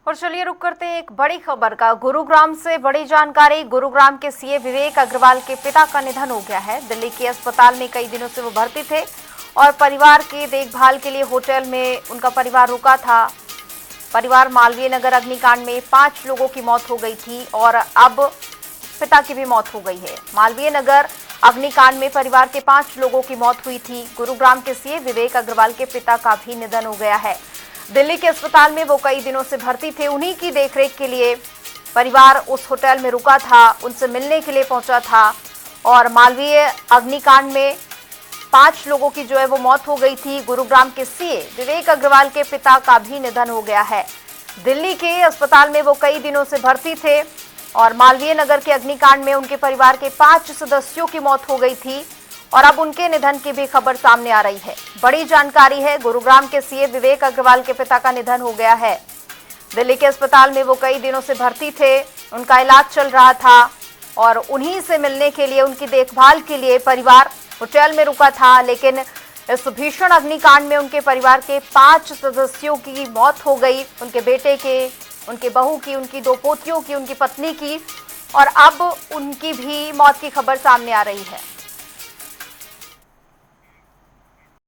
और चलिए रुक करते हैं एक बड़ी खबर का। गुरुग्राम से बड़ी जानकारी। गुरुग्राम के सीए विवेक अग्रवाल के पिता का निधन हो गया है। दिल्ली के अस्पताल में कई दिनों से वो भर्ती थे और परिवार की देखभाल के लिए होटल में उनका परिवार रुका था। परिवार मालवीय नगर अग्निकांड में 5 लोगों की मौत हो गई थी और अब पिता की भी मौत हो गई है। मालवीय नगर अग्निकांड में परिवार के 5 लोगों की मौत हुई थी। गुरुग्राम के सीए विवेक अग्रवाल के पिता का भी निधन हो गया है। दिल्ली के अस्पताल में वो कई दिनों से भर्ती थे। उन्हीं की देखरेख के लिए परिवार उस होटल में रुका था, उनसे मिलने के लिए पहुंचा था और मालवीय अग्निकांड में 5 लोगों की जो है वो मौत हो गई थी। गुरुग्राम के सीए विवेक अग्रवाल के पिता का भी निधन हो गया है। दिल्ली के अस्पताल में वो कई दिनों से भर्ती थे और मालवीय नगर के अग्निकांड में उनके परिवार के 5 सदस्यों की मौत हो गई थी और अब उनके निधन की भी खबर सामने आ रही है। बड़ी जानकारी है, गुरुग्राम के सीए विवेक अग्रवाल के पिता का निधन हो गया है। दिल्ली के अस्पताल में वो कई दिनों से भर्ती थे, उनका इलाज चल रहा था और उन्हीं से मिलने के लिए, उनकी देखभाल के लिए परिवार होटल में रुका था। लेकिन इस भीषण अग्निकांड में उनके परिवार के 5 सदस्यों की मौत हो गई, उनके बेटे के, उनके बहू की, उनकी 2 पोतियों की, उनकी पत्नी की, और अब उनकी भी मौत की खबर सामने आ रही है।